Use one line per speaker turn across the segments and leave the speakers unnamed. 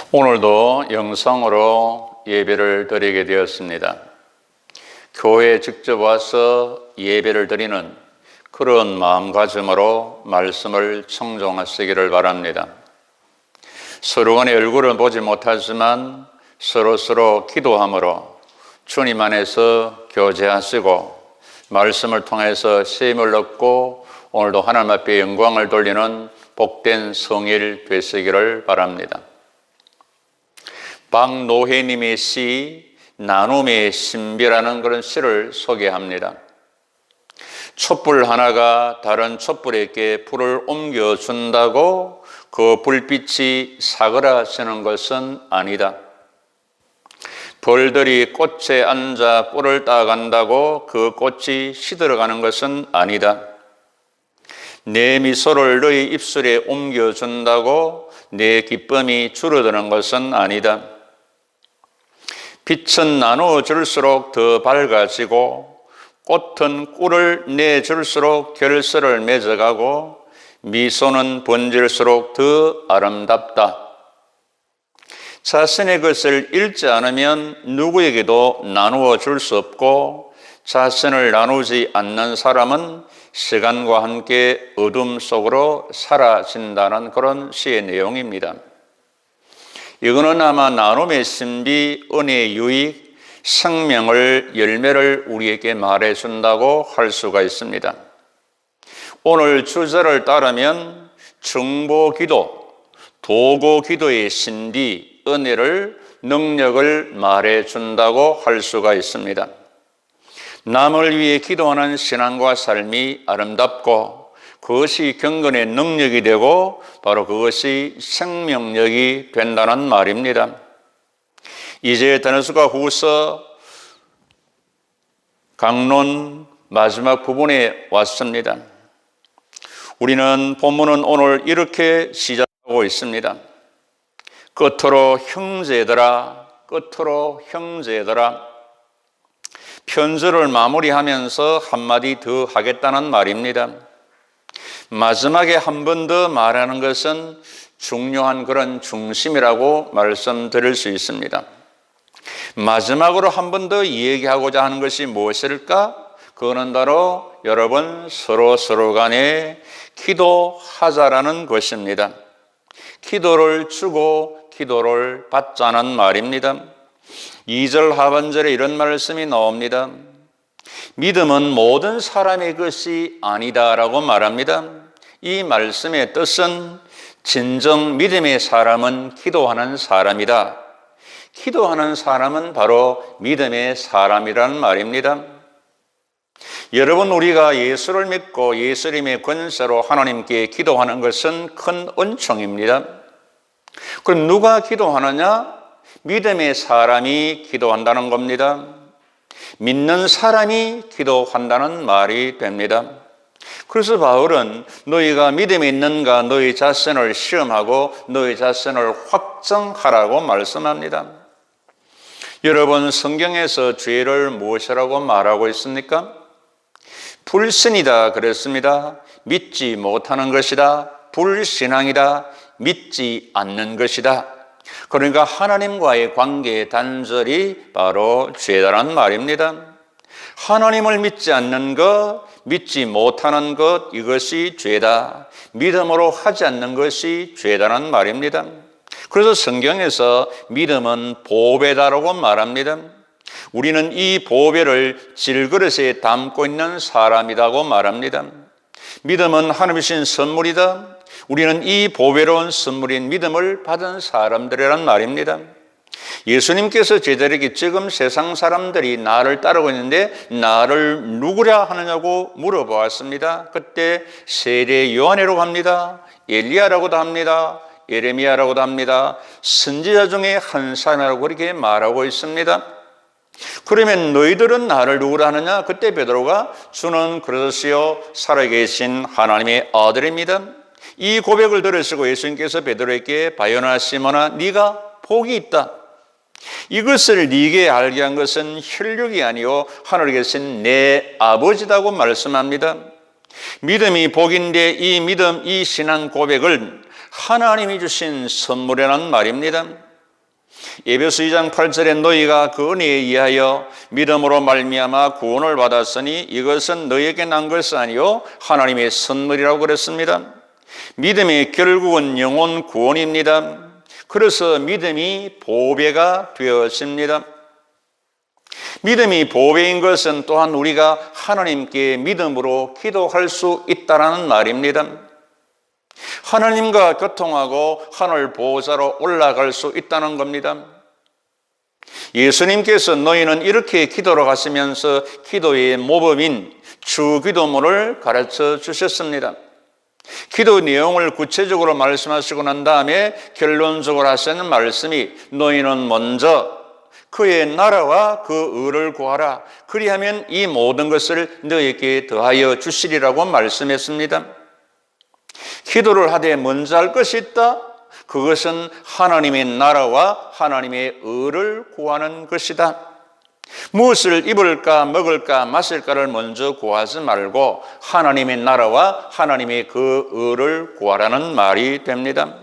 오늘도 영상으로 예배를 드리게 되었습니다. 교회에 직접 와서 예배를 드리는 그런 마음가짐으로 말씀을 청종하시기를 바랍니다. 서로 간의 얼굴은 보지 못하지만 서로 기도함으로 주님 안에서 교제하시고 말씀을 통해서 쉼을 얻고 오늘도 하나님 앞에 영광을 돌리는 복된 성일 되시기를 바랍니다. 박노해님의 시 나눔의 신비라는 그런 시를 소개합니다. 촛불 하나가 다른 촛불에게 불을 옮겨준다고 그 불빛이 사그라지는 것은 아니다. 벌들이 꽃에 앉아 꿀을 따간다고 그 꽃이 시들어가는 것은 아니다. 내 미소를 너희 입술에 옮겨준다고 내 기쁨이 줄어드는 것은 아니다. 빛은 나누어줄수록 더 밝아지고 꽃은 꿀을 내줄수록 결실을 맺어가고 미소는 번질수록 더 아름답다. 자신의 것을 잃지 않으면 누구에게도 나누어 줄 수 없고 자신을 나누지 않는 사람은 시간과 함께 어둠 속으로 사라진다는 그런 시의 내용입니다. 이거는 아마 나눔의 신비, 은혜의 유익, 생명을 열매를 우리에게 말해준다고 할 수가 있습니다. 오늘 주제를 따르면 중보기도, 도고기도의 신비, 은혜를, 능력을 말해준다고 할 수가 있습니다. 남을 위해 기도하는 신앙과 삶이 아름답고 그것이 경건의 능력이 되고 바로 그것이 생명력이 된다는 말입니다. 이제 데살로니가 후서 강론 마지막 부분에 왔습니다. 우리는 본문은 오늘 이렇게 시작하고 있습니다. 끝으로 형제들아, 끝으로 형제들아. 편지를 마무리하면서 한마디 더 하겠다는 말입니다. 마지막에 한 번 더 말하는 것은 중요한 그런 중심이라고 말씀드릴 수 있습니다. 마지막으로 한 번 더 얘기하고자 하는 것이 무엇일까? 그거는 바로 여러분 서로 간에 기도하자라는 것입니다. 기도를 주고 기도를 받자는 말입니다. 2절 하반절에 이런 말씀이 나옵니다. 믿음은 모든 사람의 것이 아니다라고 말합니다. 이 말씀의 뜻은 진정 믿음의 사람은 기도하는 사람이다. 기도하는 사람은 바로 믿음의 사람이라는 말입니다. 여러분, 우리가 예수를 믿고 예수님의 권세로 하나님께 기도하는 것은 큰 은총입니다. 그럼 누가 기도하느냐? 믿음의 사람이 기도한다는 겁니다. 믿는 사람이 기도한다는 말이 됩니다. 그래서 바울은 너희가 믿음이 있는가 너희 자신을 시험하고 너희 자신을 확정하라고 말씀합니다. 여러분, 성경에서 죄를 무엇이라고 말하고 있습니까? 불신이다 그랬습니다. 믿지 못하는 것이다. 불신앙이다. 믿지 않는 것이다. 그러니까 하나님과의 관계 단절이 바로 죄다란 말입니다. 하나님을 믿지 않는 것, 믿지 못하는 것, 이것이 죄다. 믿음으로 하지 않는 것이 죄다란 말입니다. 그래서 성경에서 믿음은 보배다라고 말합니다. 우리는 이 보배를 질그릇에 담고 있는 사람이라고 말합니다. 믿음은 하나님이 주신 선물이다. 우리는 이 보배로운 선물인 믿음을 받은 사람들이란 말입니다. 예수님께서 제자에게 지금 세상 사람들이 나를 따르고 있는데 나를 누구라 하느냐고 물어보았습니다. 그때 세례 요한이라고 합니다. 엘리야라고도 합니다. 예레미야라고도 합니다. 선지자 중에 한 사람이라고 그렇게 말하고 있습니다. 그러면 너희들은 나를 누구라 하느냐? 그때 베드로가 주는 그리스도시요 살아계신 하나님의 아들입니다. 이 고백을 들으시고 예수님께서 베드로에게 바요나 시몬아 네가 복이 있다. 이것을 네게 알게 한 것은 혈육이 아니요 하늘에 계신 내 아버지라고 말씀합니다. 믿음이 복인데 이 믿음, 이 신앙 고백을 하나님이 주신 선물이라는 말입니다. 에베소 2장 8절에 너희가 그 은혜에 의하여 믿음으로 말미암아 구원을 받았으니 이것은 너희에게 난 것이 아니요 하나님의 선물이라고 그랬습니다. 믿음의 결국은 영혼 구원입니다. 그래서 믿음이 보배가 되었습니다. 믿음이 보배인 것은 또한 우리가 하나님께 믿음으로 기도할 수 있다는 말입니다. 하나님과 교통하고 하늘 보호자로 올라갈 수 있다는 겁니다. 예수님께서 너희는 이렇게 기도를 하시면서 기도의 모범인 주기도문을 가르쳐 주셨습니다. 기도 내용을 구체적으로 말씀하시고 난 다음에 결론적으로 하시는 말씀이 너희는 먼저 그의 나라와 그 의를 구하라. 그리하면 이 모든 것을 너희에게 더하여 주시리라고 말씀했습니다. 기도를 하되 먼저 할 것이 있다. 그것은 하나님의 나라와 하나님의 의를 구하는 것이다. 무엇을 입을까 먹을까 마실까를 먼저 구하지 말고 하나님의 나라와 하나님의 그 의를 구하라는 말이 됩니다.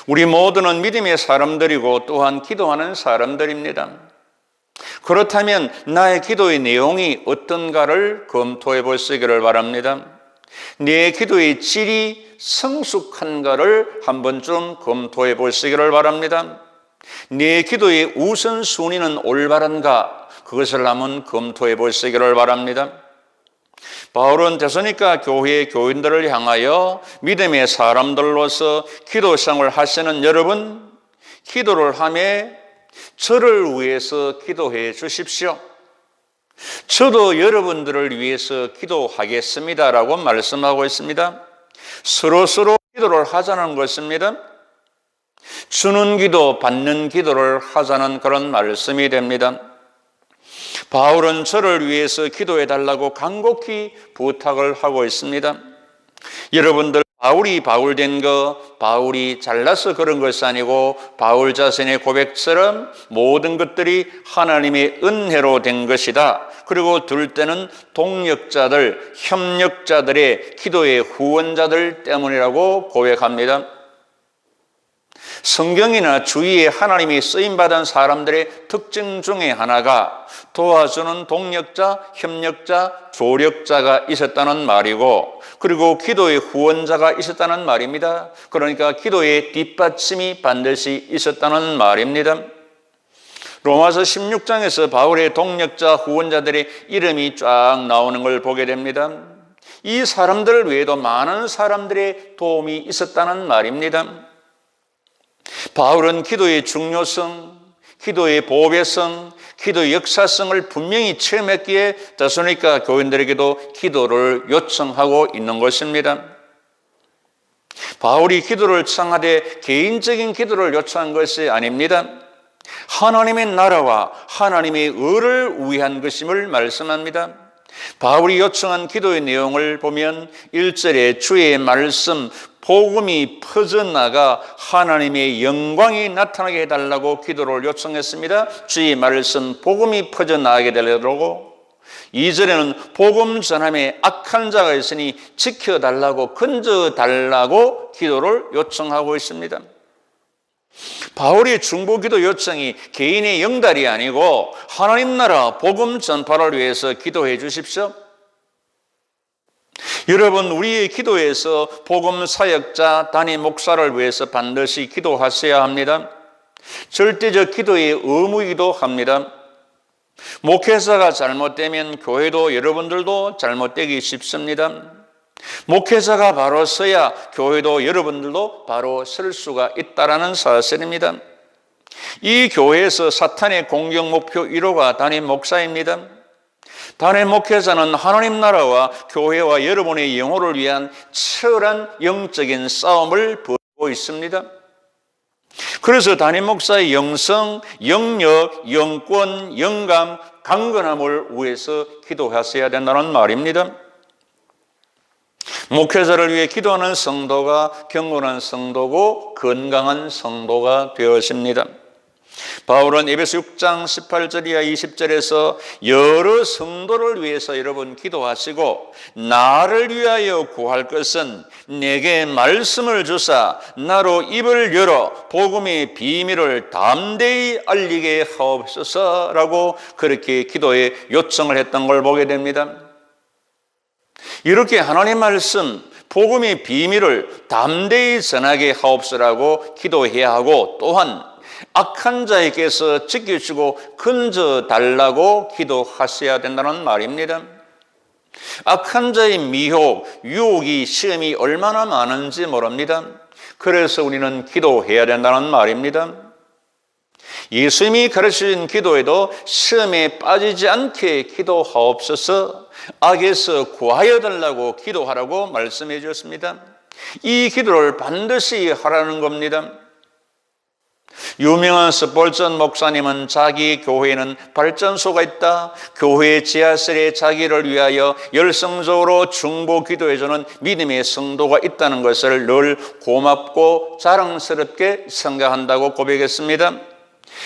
우리 모두는 믿음의 사람들이고 또한 기도하는 사람들입니다. 그렇다면 나의 기도의 내용이 어떤가를 검토해 보시기를 바랍니다. 내 기도의 질이 성숙한가를 한 번쯤 검토해 보시기를 바랍니다. 내 기도의 우선순위는 올바른가 그것을 한번 검토해 보시기를 바랍니다. 바울은 데살로니가 교회의 교인들을 향하여 믿음의 사람들로서 기도생활을 하시는 여러분, 기도를 하며 저를 위해서 기도해 주십시오. 저도 여러분들을 위해서 기도하겠습니다라고 말씀하고 있습니다. 서로 기도를 하자는 것입니다. 주는 기도, 받는 기도를 하자는 그런 말씀이 됩니다. 바울은 저를 위해서 기도해 달라고 간곡히 부탁을 하고 있습니다. 여러분들, 바울이 바울된 거, 바울이 잘나서 그런 것이 아니고 바울 자신의 고백처럼 모든 것들이 하나님의 은혜로 된 것이다. 그리고 둘 때는 동력자들, 협력자들의 기도의 후원자들 때문이라고 고백합니다. 성경이나 주위에 하나님이 쓰임받은 사람들의 특징 중에 하나가 도와주는 동력자, 협력자, 조력자가 있었다는 말이고 그리고 기도의 후원자가 있었다는 말입니다. 그러니까 기도의 뒷받침이 반드시 있었다는 말입니다. 로마서 16장에서 바울의 동력자, 후원자들의 이름이 쫙 나오는 걸 보게 됩니다. 이 사람들 외에도 많은 사람들의 도움이 있었다는 말입니다. 바울은 기도의 중요성, 기도의 보배성, 기도의 역사성을 분명히 체험했기에 데살로니가 교인들에게도 기도를 요청하고 있는 것입니다. 바울이 기도를 청하되 개인적인 기도를 요청한 것이 아닙니다. 하나님의 나라와 하나님의 의를 위한 것임을 말씀합니다. 바울이 요청한 기도의 내용을 보면 1절에 주의 말씀, 복음이 퍼져나가 하나님의 영광이 나타나게 해달라고 기도를 요청했습니다. 주의 말씀, 복음이 퍼져나가게 되려고 2절에는 복음 전함에 악한 자가 있으니 지켜달라고 건져달라고 기도를 요청하고 있습니다. 바울의 중보기도 요청이 개인의 영달이 아니고 하나님 나라 복음 전파를 위해서 기도해 주십시오. 여러분, 우리의 기도에서 복음 사역자, 담임 목사를 위해서 반드시 기도하셔야 합니다. 절대적 기도의 의무이기도 합니다. 목회자가 잘못되면 교회도 여러분들도 잘못되기 쉽습니다. 목회자가 바로 서야 교회도 여러분들도 바로 설 수가 있다는 사실입니다. 이 교회에서 사탄의 공격 목표 1호가 담임 목사입니다. 담임 목회자는 하나님 나라와 교회와 여러분의 영혼을 위한 치열한 영적인 싸움을 벌이고 있습니다. 그래서 담임 목사의 영성, 영력, 영권, 영감, 강건함을 위해서 기도하셔야 된다는 말입니다. 목회자를 위해 기도하는 성도가 경건한 성도고 건강한 성도가 되었습니다. 바울은 에베소 6장 18절 이하 20절에서 여러 성도를 위해서 여러분 기도하시고, 나를 위하여 구할 것은 내게 말씀을 주사 나로 입을 열어 복음의 비밀을 담대히 알리게 하옵소서라고 그렇게 기도에 요청을 했던 걸 보게 됩니다. 이렇게 하나님 말씀, 복음의 비밀을 담대히 전하게 하옵소서라고 기도해야 하고, 또한 악한 자에게서 지켜주고 건져달라고 기도하셔야 된다는 말입니다. 악한 자의 미혹, 유혹이, 시험이 얼마나 많은지 모릅니다. 그래서 우리는 기도해야 된다는 말입니다. 예수님이 가르치신 기도에도 시험에 빠지지 않게 기도하옵소서, 악에서 구하여 달라고 기도하라고 말씀해 주셨습니다. 이 기도를 반드시 하라는 겁니다. 유명한 스폴전 목사님은 자기 교회에는 발전소가 있다, 교회 지하실에 자기를 위하여 열성적으로 중보 기도해주는 믿음의 성도가 있다는 것을 늘 고맙고 자랑스럽게 생각한다고 고백했습니다.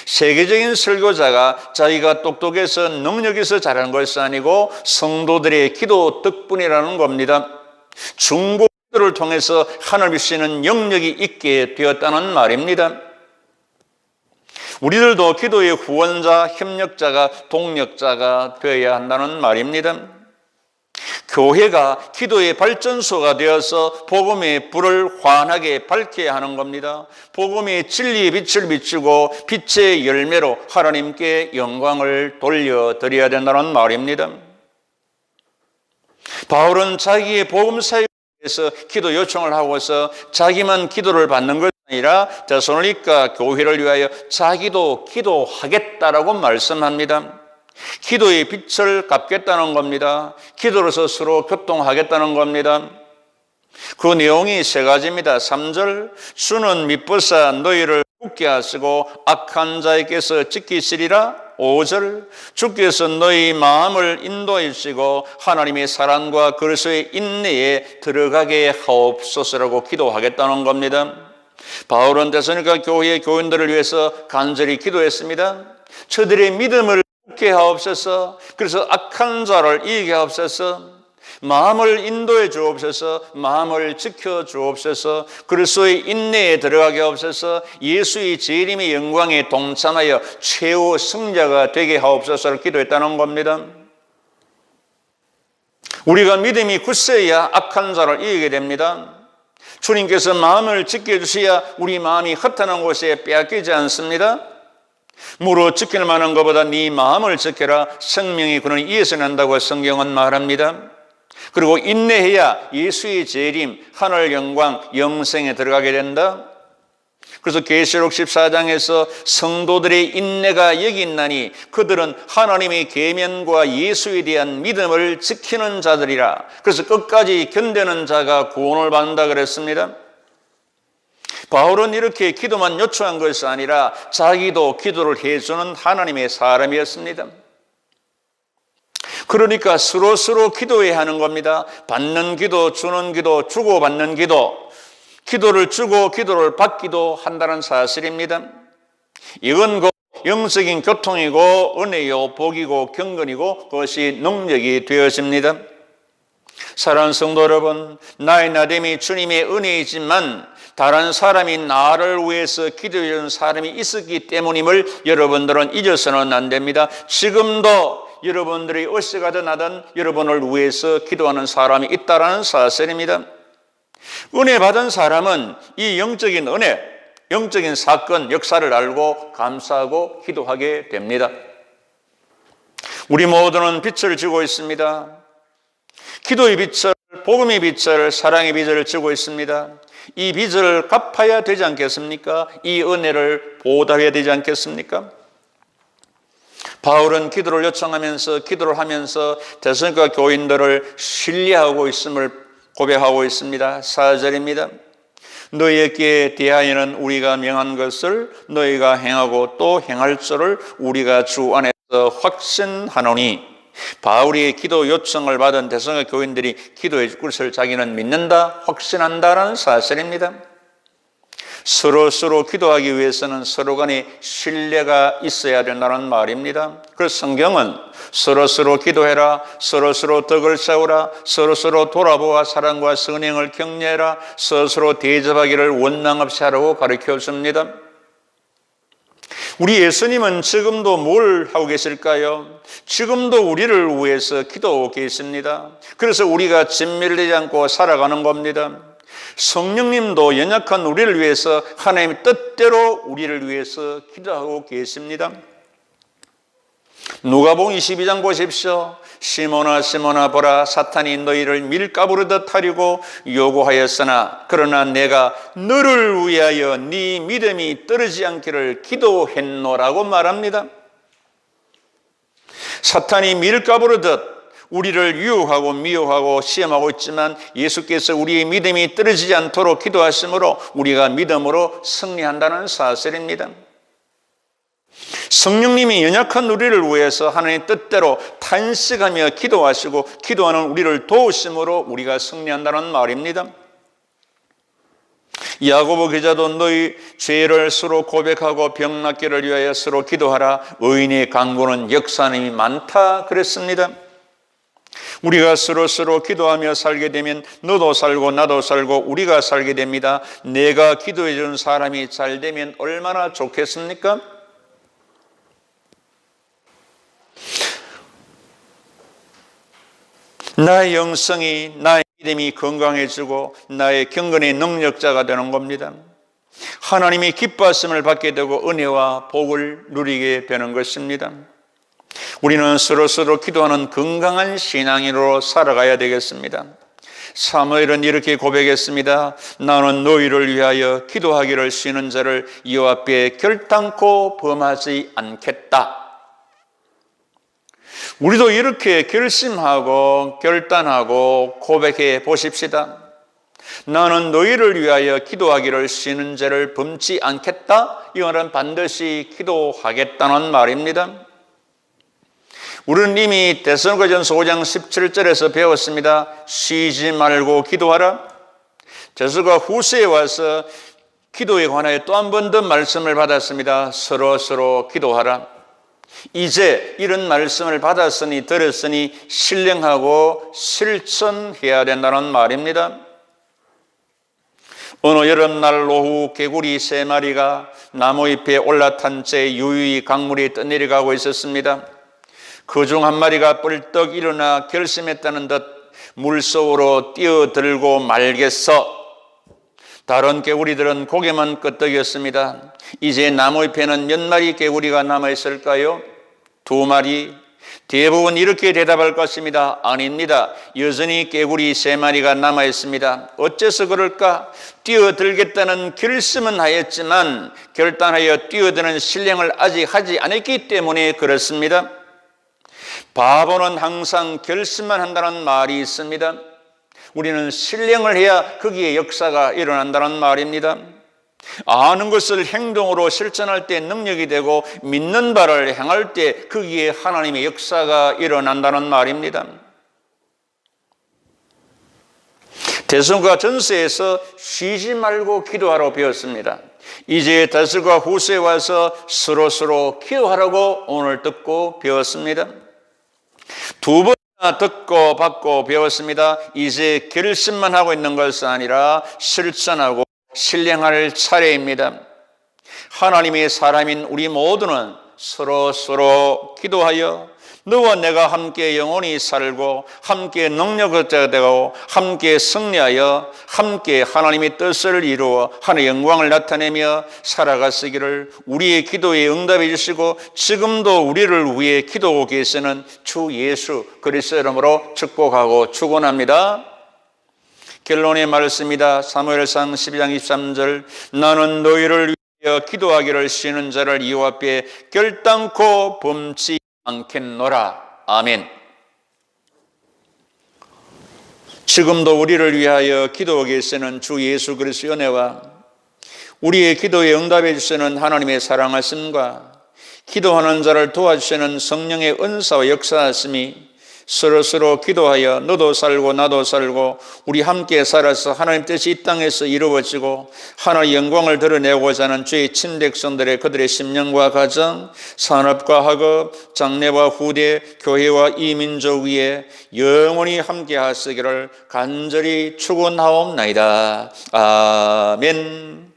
세계적인 설교자가 자기가 똑똑해서 능력에서 잘하는 것이 아니고 성도들의 기도 덕분이라는 겁니다. 중보 기도를 통해서 하늘 주시는 영역이 있게 되었다는 말입니다. 우리들도 기도의 후원자, 협력자가, 동력자가 되어야 한다는 말입니다. 교회가 기도의 발전소가 되어서 복음의 불을 환하게 밝혀야 하는 겁니다. 복음의 진리의 빛을 비추고 빛의 열매로 하나님께 영광을 돌려드려야 된다는 말입니다. 바울은 자기의 복음 사역에 대해서 기도 요청을 하고서 자기만 기도를 받는 것이 아니라 데살로니가 교회를 위하여 자기도 기도하겠다라고 말씀합니다. 기도의 빛을 갚겠다는 겁니다. 기도로서 서로 교통하겠다는 겁니다. 그 내용이 세 가지입니다. 3절, 주는 미쁘사 너희를 굳게 하시고 악한 자에게서 지키시리라. 5절, 주께서 너희 마음을 인도해 주시고 하나님의 사랑과 그리스도의 인내에 들어가게 하옵소서라고 기도하겠다는 겁니다. 바울은 데살로니가 교회의 교인들을 위해서 간절히 기도했습니다. 저들의 믿음을 굳게 하옵소서, 그래서 악한 자를 이기게 하옵소서, 마음을 인도해 주옵소서, 마음을 지켜 주옵소서, 그리스도의 인내에 들어가게 하옵소서, 예수의 재림의 영광에 동참하여 최후 승자가 되게 하옵소서를 기도했다는 겁니다. 우리가 믿음이 굳세야 악한 자를 이기게 됩니다. 주님께서 마음을 지켜주셔야 우리 마음이 허탄한 곳에 빼앗기지 않습니다. 무릇 지킬 만한 것보다 네 마음을 지켜라, 생명이 그는 이에서 난다고 성경은 말합니다. 그리고 인내해야 예수의 재림, 하늘 영광, 영생에 들어가게 된다. 그래서 계시록 14장에서 성도들의 인내가 여기 있나니 그들은 하나님의 계명과 예수에 대한 믿음을 지키는 자들이라. 그래서 끝까지 견디는 자가 구원을 받는다 그랬습니다. 바울은 이렇게 기도만 요청한 것이 아니라 자기도 기도를 해주는 하나님의 사람이었습니다. 그러니까 서로 기도해야 하는 겁니다. 받는 기도, 주는 기도, 주고받는 기도, 기도를 주고 기도를 받기도 한다는 사실입니다. 이건 곧 영적인 교통이고 은혜요, 복이고 경건이고 그것이 능력이 되어집니다. 사랑하는 성도 여러분, 나의 나됨이 주님의 은혜이지만 다른 사람이 나를 위해서 기도해 주는 사람이 있었기 때문임을 여러분들은 잊어서는 안 됩니다. 지금도 여러분들이 어찌가든 하든 여러분을 위해서 기도하는 사람이 있다는 사실입니다. 은혜 받은 사람은 이 영적인 은혜, 영적인 사건, 역사를 알고 감사하고 기도하게 됩니다. 우리 모두는 빛을 지고 있습니다. 기도의 빛을, 복음의 빛을, 사랑의 빛을 지고 있습니다. 이 빛을 갚아야 되지 않겠습니까? 이 은혜를 보답해야 되지 않겠습니까? 바울은 기도를 요청하면서 기도를 하면서 데살로니가 교인들을 신뢰하고 있음을 고백하고 있습니다. 4절입니다. 너희에게 대하여는 우리가 명한 것을 너희가 행하고 또 행할 줄을 우리가 주 안에서 확신하노니. 바울이 기도 요청을 받은 데살로니가 교인들이 기도해 줄 것을 자기는 믿는다, 확신한다라는 사실입니다. 서로 기도하기 위해서는 서로 간에 신뢰가 있어야 된다는 말입니다. 그래서 성경은 서로 기도해라, 서로 덕을 쌓으라, 서로 돌아보아 사랑과 선행을 격려해라, 서로 대접하기를 원망 없이 하라고 가르쳐줍니다. 우리 예수님은 지금도 뭘 하고 계실까요? 지금도 우리를 위해서 기도하고 계십니다. 그래서 우리가 진멸되지 않고 살아가는 겁니다. 성령님도 연약한 우리를 위해서 하나님의 뜻대로 우리를 위해서 기도하고 계십니다. 누가복음 22장 보십시오. 시몬아 시몬아 보라, 사탄이 너희를 밀가부르듯 하려고 요구하였으나 그러나 내가 너를 위하여 네 믿음이 떨어지지 않기를 기도했노라고 말합니다. 사탄이 밀가부르듯 우리를 유혹하고 미혹하고 시험하고 있지만 예수께서 우리의 믿음이 떨어지지 않도록 기도하심으로 우리가 믿음으로 승리한다는 사실입니다. 성령님이 연약한 우리를 위해서 하나님의 뜻대로 탄식하며 기도하시고 기도하는 우리를 도우심으로 우리가 승리한다는 말입니다. 야고보 기자도 너희 죄를 서로 고백하고 병 낫기를 위하여 서로 기도하라. 의인의 간구는 역사하는 힘이 많다 그랬습니다. 우리가 서로 기도하며 살게 되면 너도 살고 나도 살고 우리가 살게 됩니다. 내가 기도해 주는 사람이 잘 되면 얼마나 좋겠습니까? 나의 영성이, 나의 믿음이 건강해지고 나의 경건의 능력자가 되는 겁니다. 하나님이 기뻐하심을 받게 되고 은혜와 복을 누리게 되는 것입니다. 우리는 서로 기도하는 건강한 신앙인으로 살아가야 되겠습니다. 사무엘은 이렇게 고백했습니다. 나는 너희를 위하여 기도하기를 쉬는 자를 여호와 앞에 결단코 범하지 않겠다. 우리도 이렇게 결심하고 결단하고 고백해 보십시다. 나는 너희를 위하여 기도하기를 쉬는 죄를 범치 않겠다. 이거는 반드시 기도하겠다는 말입니다. 우리는 이미 데살로니가전서 5장 17절에서 배웠습니다. 쉬지 말고 기도하라. 데살로니가 후서에 와서 기도에 관하여 또 한 번 더 말씀을 받았습니다. 서로 기도하라. 이제 이런 말씀을 받았으니 들었으니 신령하고 실천해야 된다는 말입니다. 어느 여름날 오후 개구리 3마리가 나무잎에 올라탄 채 유유히 강물에 떠내려가고 있었습니다. 그중 한 마리가 뻘떡 일어나 결심했다는 듯 물속으로 뛰어들고 말겠어. 다른 개구리들은 고개만 끄덕였습니다. 이제 나무잎에는 몇 마리 개구리가 남아있을까요? 2마리. 대부분 이렇게 대답할 것입니다. 아닙니다. 여전히 개구리 3마리가 남아있습니다. 어째서 그럴까? 뛰어들겠다는 결심은 하였지만 결단하여 뛰어드는 신령을 아직 하지 않았기 때문에 그렇습니다. 바보는 항상 결심만 한다는 말이 있습니다. 우리는 신령을 해야 거기에 역사가 일어난다는 말입니다. 아는 것을 행동으로 실천할 때 능력이 되고 믿는 바를 행할 때 거기에 하나님의 역사가 일어난다는 말입니다. 데살로니가 전서에서 쉬지 말고 기도하라고 배웠습니다. 이제 데살로니가 후서에 와서 서로 기도하라고 오늘 듣고 배웠습니다. 2번이나 듣고 받고 배웠습니다. 이제 결심만 하고 있는 것이 아니라 실천하고 신령할 차례입니다. 하나님의 사람인 우리 모두는 서로 기도하여 너와 내가 함께 영원히 살고 함께 능력을 되고 함께 승리하여 함께 하나님의 뜻을 이루어 하나님의 영광을 나타내며 살아가시기를 우리의 기도에 응답해 주시고 지금도 우리를 위해 기도하고 계시는 주 예수 그리스도 이름으로 축복하고 축원합니다. 결론의 말씀이다. 사무엘상 12장 23절 나는 너희를 위하여 기도하기를 쉬는 자를 여호와 앞에 결단코 범치 않겠노라. 아멘. 지금도 우리를 위하여 기도하고 계시는 주 예수 그리스도의 은혜와 우리의 기도에 응답해 주시는 하나님의 사랑하심과 기도하는 자를 도와주시는 성령의 은사와 역사하심이 서로서로 기도하여 너도 살고 나도 살고 우리 함께 살아서 하나님 뜻이 이 땅에서 이루어지고 하나님의 영광을 드러내고자 하는 주의 친백성들의 그들의 심령과 가정, 산업과 학업, 장래와 후대, 교회와 이 민족 위에 영원히 함께 하시기를 간절히 축원하옵나이다. 아멘.